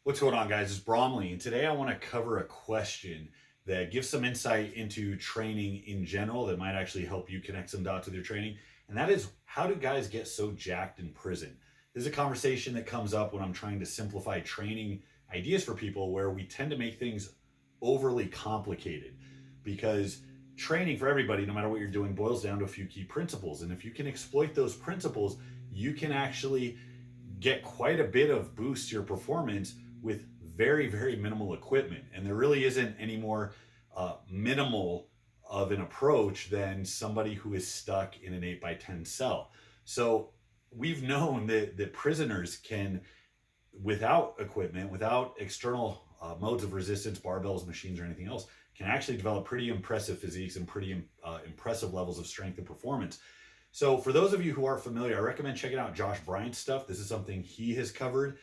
What's going on, guys? It's Bromley, and today I want to cover a question that gives some insight into training in general that might actually help you connect some dots with your training. And that is, how do guys get so jacked in prison? This is a conversation that comes up when I'm trying to simplify training ideas for people, where we tend to make things overly complicated, because training for everybody, no matter what you're doing, boils down to a few key principles. And if you can exploit those principles, you can actually get quite a bit of boost to your performance with very, very minimal equipment. And there really isn't any more minimal of an approach than somebody who is stuck in an 8x10 cell. So we've known that prisoners can, without equipment, without external modes of resistance, barbells, machines, or anything else, can actually develop pretty impressive physiques and pretty impressive levels of strength and performance. So for those of you who aren't familiar, I recommend checking out Josh Bryant's stuff. This is something he has covered.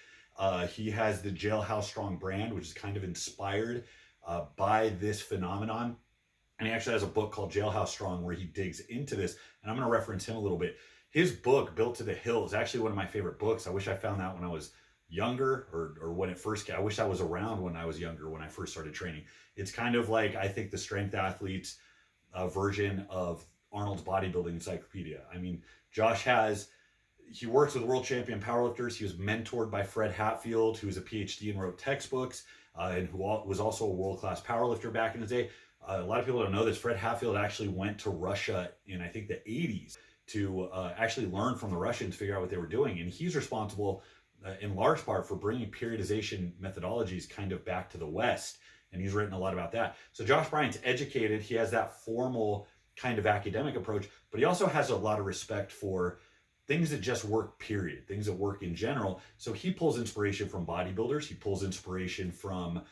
He has the Jailhouse Strong brand, which is kind of inspired by this phenomenon. And he actually has a book called Jailhouse Strong where he digs into this. And I'm going to reference him a little bit. His book, Built to the Hill, is actually one of my favorite books. I wish I found that when I was younger, or when it first came. I wish I was around when I was younger, when I first started training. It's kind of like, I think, the strength athlete's version of Arnold's bodybuilding encyclopedia. I mean, he works with world champion powerlifters. He was mentored by Fred Hatfield, who was a PhD and wrote textbooks, and who was also a world-class powerlifter back in the day. A lot of people don't know this. Fred Hatfield actually went to Russia in, I think, the 80s to actually learn from the Russians, figure out what they were doing. And he's responsible in large part for bringing periodization methodologies kind of back to the West. And he's written a lot about that. So Josh Bryant's educated. He has that formal kind of academic approach, but he also has a lot of respect for things that just work, period, things that work in general. So he pulls inspiration from bodybuilders. He pulls inspiration from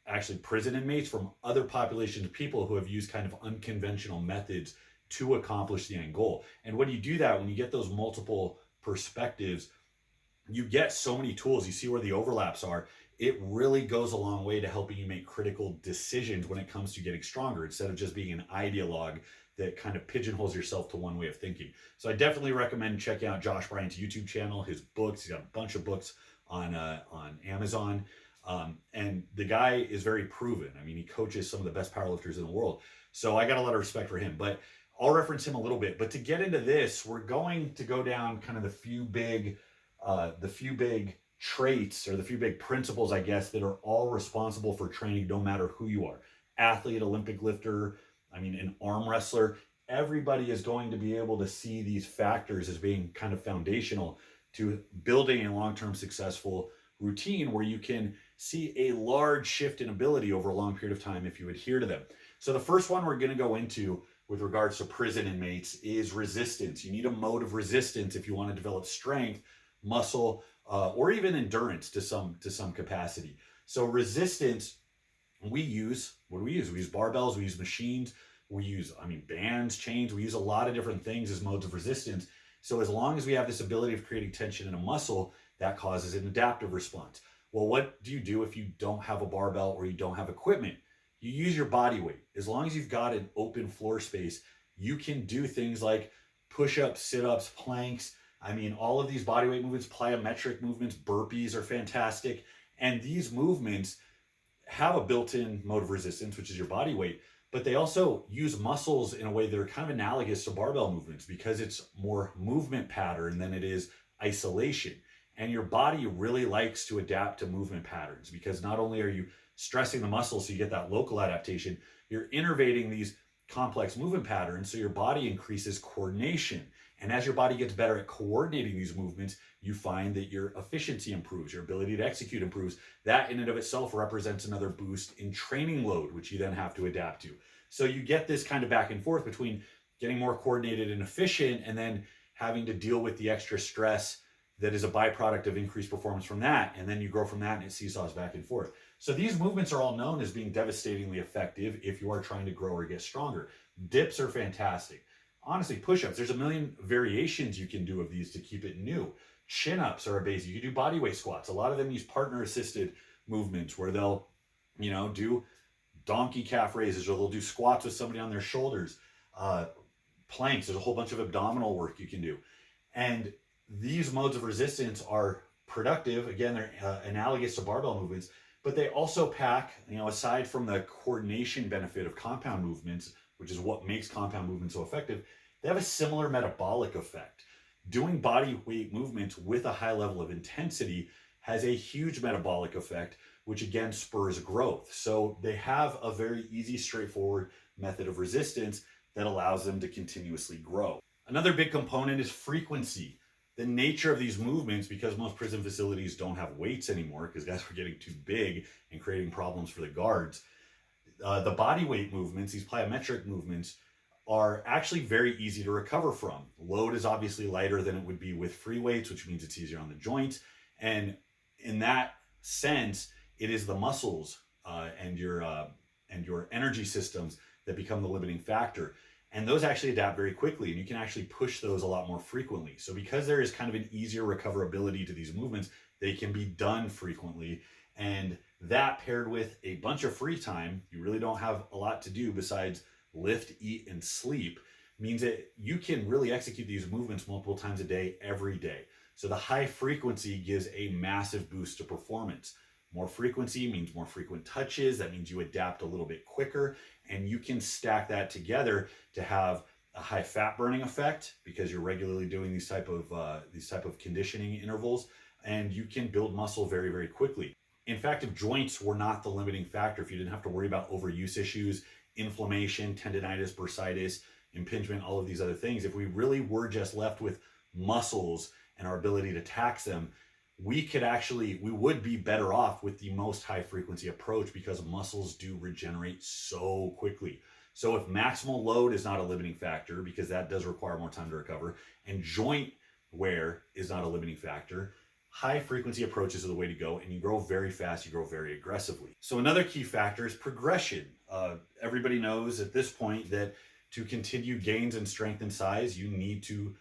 actually prison inmates, from other populations of people who have used kind of unconventional methods to accomplish the end goal. And when you do that, when you get those multiple perspectives, you get so many tools. You see where the overlaps are. It really goes a long way to helping you make critical decisions when it comes to getting stronger, instead of just being an ideologue that kind of pigeonholes yourself to one way of thinking. So I definitely recommend checking out Josh Bryant's YouTube channel, his books. He's got a bunch of books on Amazon. And the guy is very proven. I mean, he coaches some of the best powerlifters in the world. So I got a lot of respect for him, but I'll reference him a little bit. But to get into this, we're going to go down kind of the few big traits, or the few big principles, I guess, that are all responsible for training, no matter who you are. Athlete, Olympic lifter, an arm wrestler. Everybody is going to be able to see these factors as being kind of foundational to building a long-term successful routine where you can see a large shift in ability over a long period of time if you adhere to them. So the first one we're going to go into with regards to prison inmates is resistance. You need a mode of resistance if you want to develop strength, muscle, or even endurance to some capacity. So resistance, we use barbells, we use machines, we use bands, chains. We use a lot of different things as modes of resistance. So as long as we have this ability of creating tension in a muscle, that causes an adaptive response. Well, what do you do if you don't have a barbell or you don't have equipment? You use your body weight. As long as you've got an open floor space, you can do things like push-ups, sit-ups, planks. All of these bodyweight movements, plyometric movements, burpees are fantastic. And these movements have a built-in mode of resistance, which is your body weight, but they also use muscles in a way that are kind of analogous to barbell movements, because it's more movement pattern than it is isolation. And your body really likes to adapt to movement patterns, because not only are you stressing the muscles so you get that local adaptation, you're innervating these complex movement patterns, so your body increases coordination. And as your body gets better at coordinating these movements, you find that your efficiency improves, your ability to execute improves. That in and of itself represents another boost in training load, which you then have to adapt to. So you get this kind of back and forth between getting more coordinated and efficient, and then having to deal with the extra stress that is a byproduct of increased performance from that. And then you grow from that, and it seesaws back and forth. So these movements are all known as being devastatingly effective if you are trying to grow or get stronger. Dips are fantastic. Honestly, push-ups, there's a million variations you can do of these to keep it new. Chin-ups are a basic. You can do bodyweight squats. A lot of them use partner-assisted movements where they'll, do donkey calf raises, or they'll do squats with somebody on their shoulders. Planks, there's a whole bunch of abdominal work you can do. And these modes of resistance are productive. Again, they're analogous to barbell movements, but they also pack, aside from the coordination benefit of compound movements, which is what makes compound movement so effective, they have a similar metabolic effect. Doing body weight movements with a high level of intensity has a huge metabolic effect, which again spurs growth. So they have a very easy, straightforward method of resistance that allows them to continuously grow. Another big component is frequency. The nature of these movements, because most prison facilities don't have weights anymore because guys were getting too big and creating problems for the guards, the body weight movements, these plyometric movements, are actually very easy to recover from. Load is obviously lighter than it would be with free weights, which means it's easier on the joints. And in that sense, it is the muscles and your energy systems that become the limiting factor. And those actually adapt very quickly, and you can actually push those a lot more frequently. So because there is kind of an easier recoverability to these movements, they can be done frequently. And that paired with a bunch of free time, you really don't have a lot to do besides lift, eat, and sleep, means that you can really execute these movements multiple times a day, every day. So the high frequency gives a massive boost to performance. More frequency means more frequent touches. That means you adapt a little bit quicker, and you can stack that together to have a high fat burning effect because you're regularly doing these type of conditioning intervals, and you can build muscle very, very quickly. In fact, if joints were not the limiting factor, if you didn't have to worry about overuse issues, inflammation, tendonitis, bursitis, impingement, all of these other things, if we really were just left with muscles and our ability to tax them, we would be better off with the most high frequency approach because muscles do regenerate so quickly. So if maximal load is not a limiting factor, because that does require more time to recover, and joint wear is not a limiting factor, high frequency approaches are the way to go, and you grow very fast, you grow very aggressively. So another key factor is progression. Everybody knows at this point that to continue gains in strength and size, you need to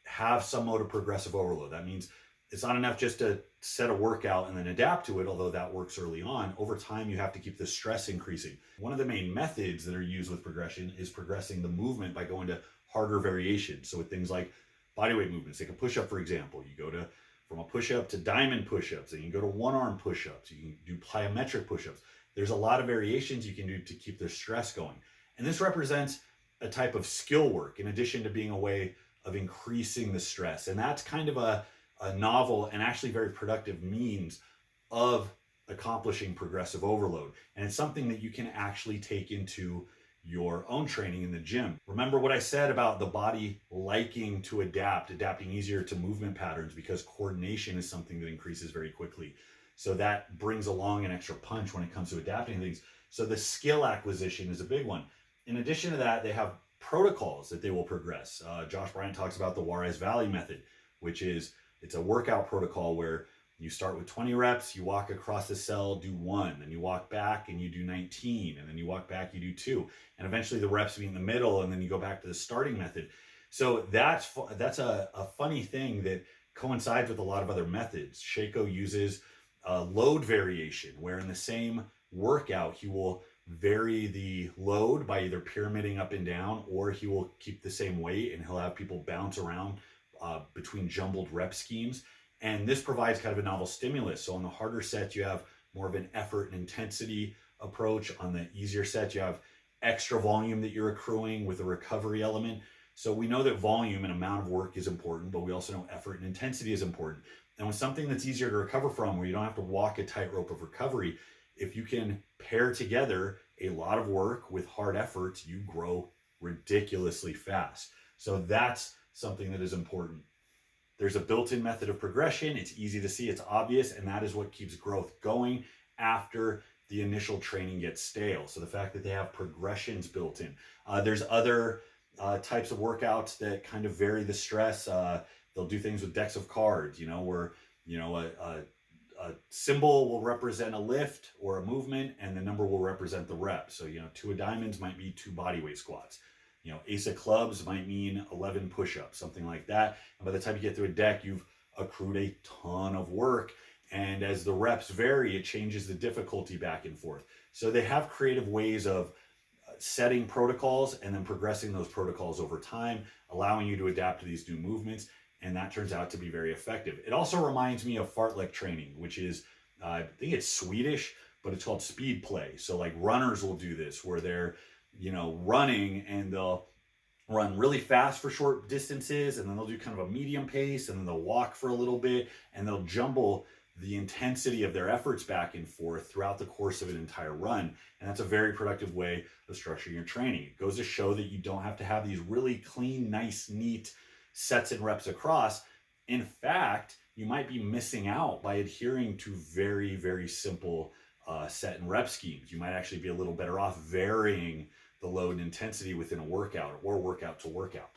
have some mode of progressive overload. That means it's not enough just to set a workout and then adapt to it, although that works early on. Over time, you have to keep the stress increasing. One of the main methods that are used with progression is progressing the movement by going to harder variations. So with things like bodyweight movements, take a push-up, for example. You go from a push-up to diamond push-ups, and you go to one-arm push-ups. You can do plyometric push-ups. There's a lot of variations you can do to keep the stress going. And this represents a type of skill work in addition to being a way of increasing the stress. And that's kind of a novel and actually very productive means of accomplishing progressive overload. And it's something that you can actually take into your own training in the gym. Remember what I said about the body liking to adapting easier to movement patterns because coordination is something that increases very quickly. So that brings along an extra punch when it comes to adapting things. So the skill acquisition is a big one. In addition to that, they have protocols that they will progress. Josh Bryant talks about the Juarez Valley method, which is it's a workout protocol where you start with 20 reps, you walk across the cell, do 1, then you walk back and you do 19, and then you walk back, you do 2, and eventually the reps be in the middle, and then you go back to the starting method. So that's a funny thing that coincides with a lot of other methods. Shako uses load variation, where in the same workout, he will vary the load by either pyramiding up and down, or he will keep the same weight and he'll have people bounce around between jumbled rep schemes. And this provides kind of a novel stimulus. So on the harder sets, you have more of an effort and intensity approach. On the easier sets, you have extra volume that you're accruing with a recovery element. So we know that volume and amount of work is important, but we also know effort and intensity is important. And with something that's easier to recover from, where you don't have to walk a tightrope of recovery, if you can pair together a lot of work with hard efforts, you grow ridiculously fast. So that's something that is important. There's a built-in method of progression. It's easy to see, it's obvious, and that is what keeps growth going after the initial training gets stale. So the fact that they have progressions built in. There's other types of workouts that kind of vary the stress. They'll do things with decks of cards, where a symbol will represent a lift or a movement, and the number will represent the rep. So 2 of diamonds might be 2 bodyweight squats. Ace of clubs might mean 11 push-ups, something like that. And by the time you get through a deck, you've accrued a ton of work. And as the reps vary, it changes the difficulty back and forth. So they have creative ways of setting protocols and then progressing those protocols over time, allowing you to adapt to these new movements. and that turns out to be very effective. It also reminds me of fartlek training, which is, I think it's Swedish, but it's called speed play. So like runners will do this where they're, running, and they'll run really fast for short distances, and then they'll do kind of a medium pace, and then they'll walk for a little bit, and they'll jumble the intensity of their efforts back and forth throughout the course of an entire run. And that's a very productive way of structuring your training. It goes to show that you don't have to have these really clean, nice, neat sets and reps across. In fact, you might be missing out by adhering to very, very simple set and rep schemes. You might actually be a little better off varying the load and intensity within a workout or workout to workout.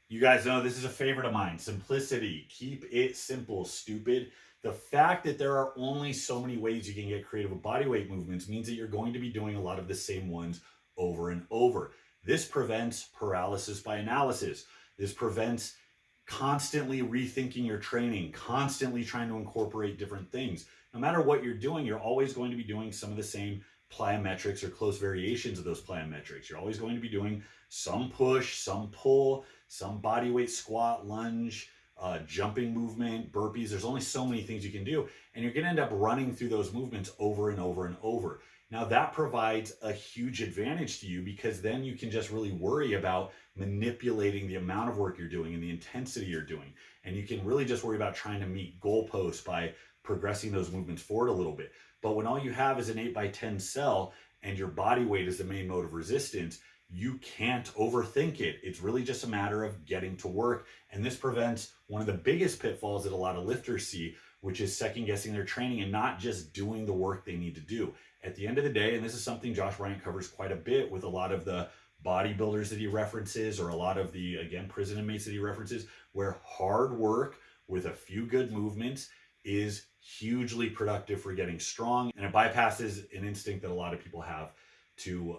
You guys know this is a favorite of mine: simplicity. Keep it simple, stupid. The fact that there are only so many ways you can get creative with bodyweight movements means that you're going to be doing a lot of the same ones over and over. This prevents paralysis by analysis. This prevents constantly rethinking your training, constantly trying to incorporate different things. No matter what you're doing, you're always going to be doing some of the same plyometrics or close variations of those plyometrics. You're always going to be doing some push, some pull, some bodyweight squat, lunge, jumping movement, burpees. There's only so many things you can do, and you're going to end up running through those movements over and over and over. Now that provides a huge advantage to you, because then you can just really worry about manipulating the amount of work you're doing and the intensity you're doing. And you can really just worry about trying to meet goalposts by progressing those movements forward a little bit. But when all you have is an 8x10 cell and your body weight is the main mode of resistance, you can't overthink it. It's really just a matter of getting to work. And this prevents one of the biggest pitfalls that a lot of lifters see, which is second guessing their training and not just doing the work they need to do. At the end of the day, and this is something Josh Bryant covers quite a bit with a lot of the bodybuilders that he references, or a lot of the, again, prison inmates that he references, where hard work with a few good movements is hugely productive for getting strong, and it bypasses an instinct that a lot of people have to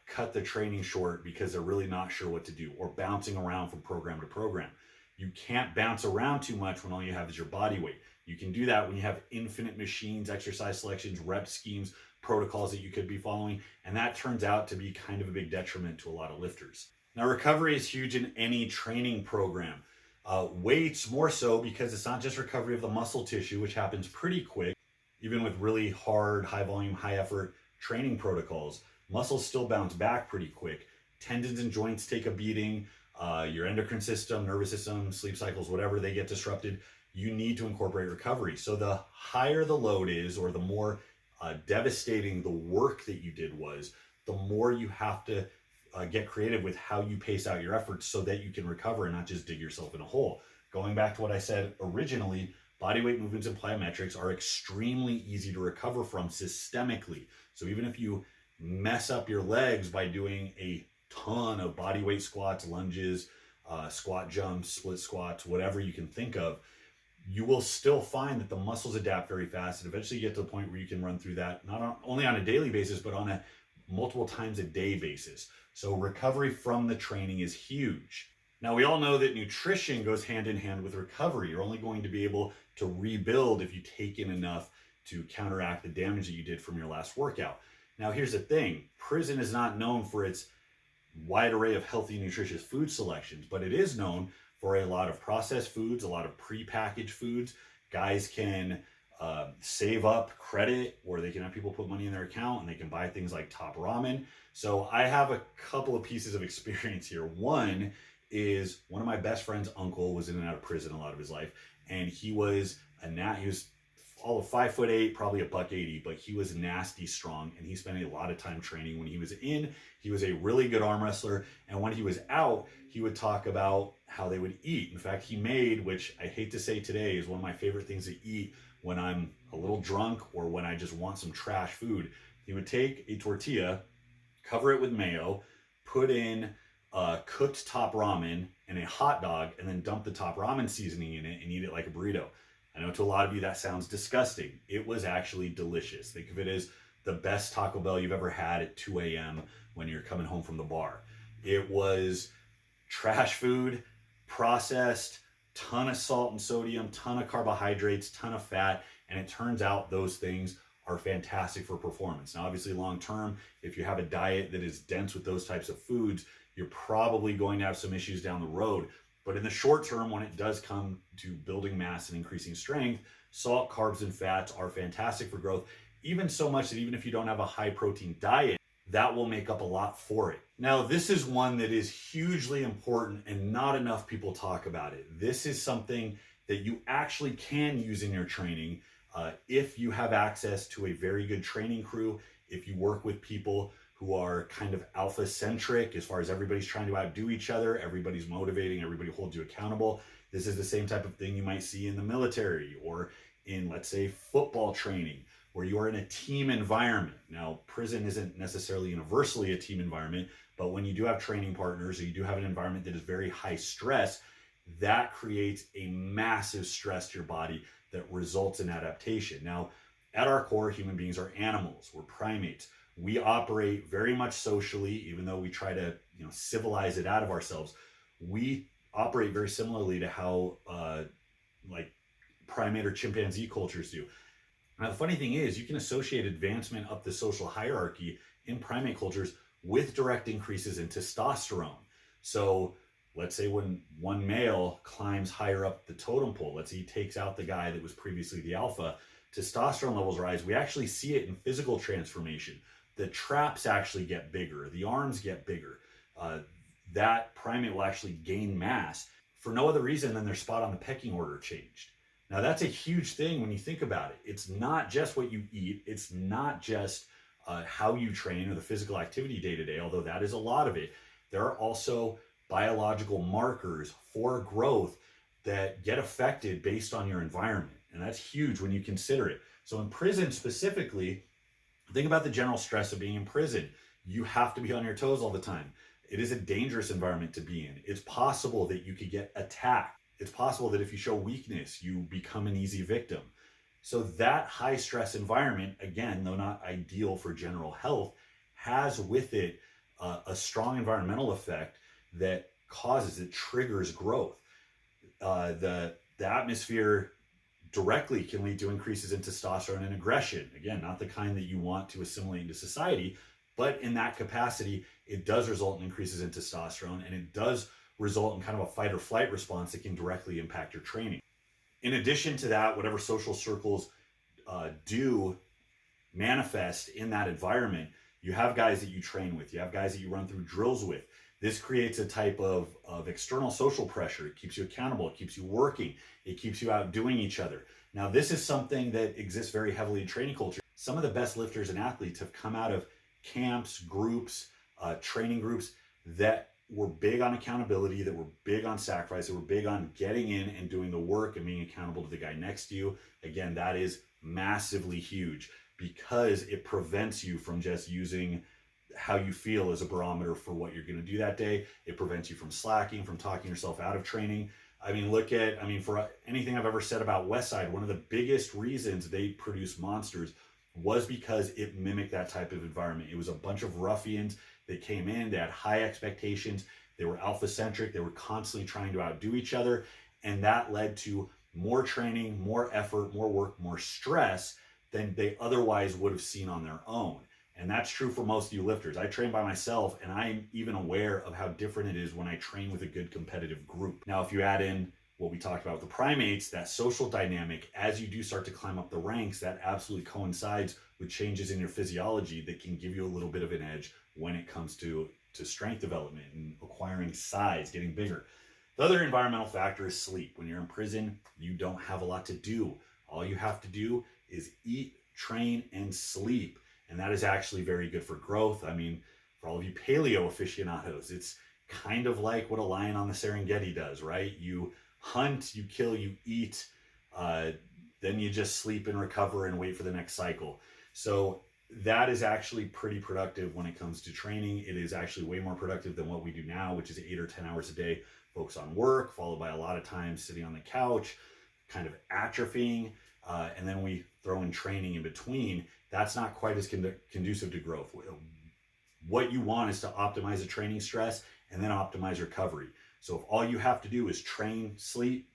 cut the training short because they're really not sure what to do, or bouncing around from program to program. You can't bounce around too much when all you have is your body weight. You can do that when you have infinite machines, exercise selections, rep schemes, protocols that you could be following, and that turns out to be kind of a big detriment to a lot of lifters. Now, recovery is huge in any training program. Weights more so, because it's not just recovery of the muscle tissue, which happens pretty quick, even with really hard, high volume, high effort training protocols. Muscles still bounce back pretty quick. Tendons and joints take a beating. Your endocrine system, nervous system, sleep cycles, whatever, they get disrupted. You need to incorporate recovery. So the higher the load is, or the more devastating the work that you did was, the more you have to get creative with how you pace out your efforts so that you can recover and not just dig yourself in a hole. Going back to what I said originally, bodyweight movements and plyometrics are extremely easy to recover from systemically. So even if you mess up your legs by doing a ton of bodyweight squats, lunges, squat jumps, split squats, whatever you can think of, you will still find that the muscles adapt very fast, and eventually you get to the point where you can run through that not only on a daily basis, but on a multiple times a day basis. So recovery from the training is huge. Now, we all know that nutrition goes hand in hand with recovery. You're only going to be able to rebuild if you take in enough to counteract the damage that you did from your last workout. Now, here's the thing. Prison is not known for its wide array of healthy, nutritious food selections, but it is known for a lot of processed foods, a lot of prepackaged foods. Guys can save up credit, or they can have people put money in their account and they can buy things like Top Ramen. So I have a couple of pieces of experience here. One is, one of my best friend's uncle was in and out of prison a lot of his life, and he was all of 5'8", probably $180, but he was nasty strong, and he spent a lot of time training. When he was in, he was a really good arm wrestler, and when he was out, he would talk about how they would eat. In fact, he made, which I hate to say today is one of my favorite things to eat when I'm a little drunk or when I just want some trash food. He would take a tortilla, cover it with mayo, put in cooked Top Ramen and a hot dog, and then dump the Top Ramen seasoning in it and eat it like a burrito. I know to a lot of you that sounds disgusting. It was actually delicious. Think of it as the best Taco Bell you've ever had at 2 a.m. when you're coming home from the bar. It was trash food, processed, ton of salt and sodium, ton of carbohydrates, ton of fat, and it turns out those things are fantastic for performance. Now, obviously, long term, if you have a diet that is dense with those types of foods, you're probably going to have some issues down the road. But in the short term, when it does come to building mass and increasing strength, salt, carbs, and fats are fantastic for growth, even so much that even if you don't have a high protein diet, that will make up a lot for it. Now, this is one that is hugely important and not enough people talk about it. This is something that you actually can use in your training if you have access to a very good training crew, if you work with people who are kind of alpha centric as far as everybody's trying to outdo each other, everybody's motivating, everybody holds you accountable. This is the same type of thing you might see in the military or in, let's say, football training, where you are in a team environment. Now, prison isn't necessarily universally a team environment, but when you do have training partners or you do have an environment that is very high stress, that creates a massive stress to your body that results in adaptation. Now, at our core, human beings are animals. We're primates. We operate very much socially, even though we try to, civilize it out of ourselves. We operate very similarly to how like primate or chimpanzee cultures do. Now, the funny thing is, you can associate advancement up the social hierarchy in primate cultures with direct increases in testosterone. So let's say when one male climbs higher up the totem pole, let's say he takes out the guy that was previously the alpha, testosterone levels rise. We actually see it in physical transformation. The traps actually get bigger, the arms get bigger. That primate will actually gain mass for no other reason than their spot on the pecking order changed. Now, that's a huge thing when you think about it. It's not just what you eat. It's not just how you train or the physical activity day to day, although that is a lot of it. There are also biological markers for growth that get affected based on your environment. And that's huge when you consider it. So in prison specifically, think about the general stress of being in prison. You have to be on your toes all the time. It is a dangerous environment to be in. It's possible that you could get attacked. It's possible that if you show weakness, you become an easy victim. So that high stress environment, again, though not ideal for general health, has with it a strong environmental effect that triggers growth. The atmosphere directly can lead to increases in testosterone and aggression. Again, not the kind that you want to assimilate into society, but in that capacity, it does result in increases in testosterone, and it does result in kind of a fight or flight response that can directly impact your training. In addition to that, whatever social circles do manifest in that environment, you have guys that you train with, you have guys that you run through drills with. This creates a type of external social pressure. It keeps you accountable, it keeps you working, it keeps you outdoing each other. Now, this is something that exists very heavily in training culture. Some of the best lifters and athletes have come out of camps, groups, training groups that were big on accountability, that were big on sacrifice, that were big on getting in and doing the work and being accountable to the guy next to you. Again, that is massively huge because it prevents you from just using how you feel as a barometer for what you're going to do that day. It prevents you from slacking, from talking yourself out of training. For anything I've ever said about Westside, one of the biggest reasons they produced monsters was because it mimicked that type of environment. It was a bunch of ruffians that came in, they had high expectations, they were alpha-centric, they were constantly trying to outdo each other, and that led to more training, more effort, more work, more stress than they otherwise would have seen on their own. And that's true for most of you lifters. I train by myself, and I'm even aware of how different it is when I train with a good competitive group. Now, if you add in what we talked about with the primates, that social dynamic, as you do start to climb up the ranks, that absolutely coincides with changes in your physiology that can give you a little bit of an edge when it comes to strength development and acquiring size, getting bigger. The other environmental factor is sleep. When you're in prison, you don't have a lot to do. All you have to do is eat, train, and sleep. And that is actually very good for growth. For all of you paleo aficionados, it's kind of like what a lion on the Serengeti does, right? You hunt, you kill, you eat, then you just sleep and recover and wait for the next cycle. So that is actually pretty productive when it comes to training. It is actually way more productive than what we do now, which is 8 or 10 hours a day, focus on work, followed by a lot of time sitting on the couch, kind of atrophying, and then we throw in training in between. That's not quite as conducive to growth. What you want is to optimize the training stress and then optimize recovery. So if all you have to do is train, sleep,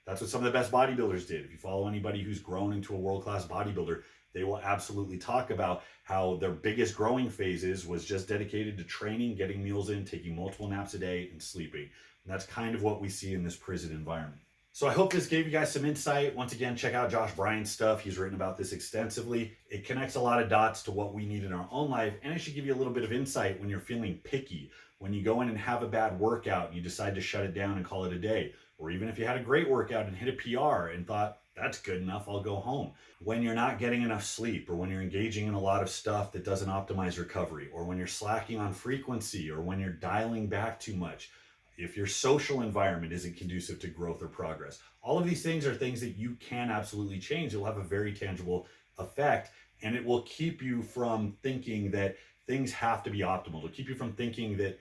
that's what some of the best bodybuilders did. If you follow anybody who's grown into a world-class bodybuilder, they will absolutely talk about how their biggest growing phases was just dedicated to training, getting meals in, taking multiple naps a day, and sleeping. And that's kind of what we see in this prison environment. So I hope this gave you guys some insight. Once again, check out Josh Bryant's stuff. He's written about this extensively. It connects a lot of dots to what we need in our own life, and it should give you a little bit of insight when you're feeling picky, when you go in and have a bad workout and you decide to shut it down and call it a day, or even if you had a great workout and hit a PR and thought, that's good enough, I'll go home. When you're not getting enough sleep, or when you're engaging in a lot of stuff that doesn't optimize recovery, or when you're slacking on frequency, or when you're dialing back too much, if your social environment isn't conducive to growth or progress. All of these things are things that you can absolutely change. It will have a very tangible effect, and it will keep you from thinking that things have to be optimal. It'll keep you from thinking that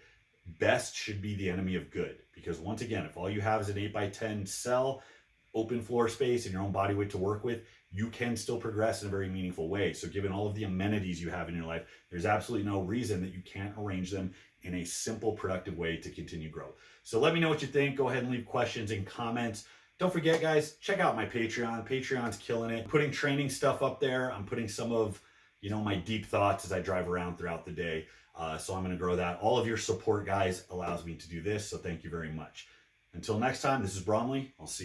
best should be the enemy of good. Because once again, if all you have is an 8x10 cell, open floor space, and your own body weight to work with, you can still progress in a very meaningful way. So given all of the amenities you have in your life, there's absolutely no reason that you can't arrange them in a simple, productive way to continue growth. So let me know what you think. Go ahead and leave questions and comments. Don't forget, guys, check out my Patreon. Patreon's killing it. I'm putting training stuff up there. I'm putting some of, my deep thoughts as I drive around throughout the day. So I'm going to grow that. All of your support, guys, allows me to do this. So thank you very much. Until next time, this is Bromley. I'll see you.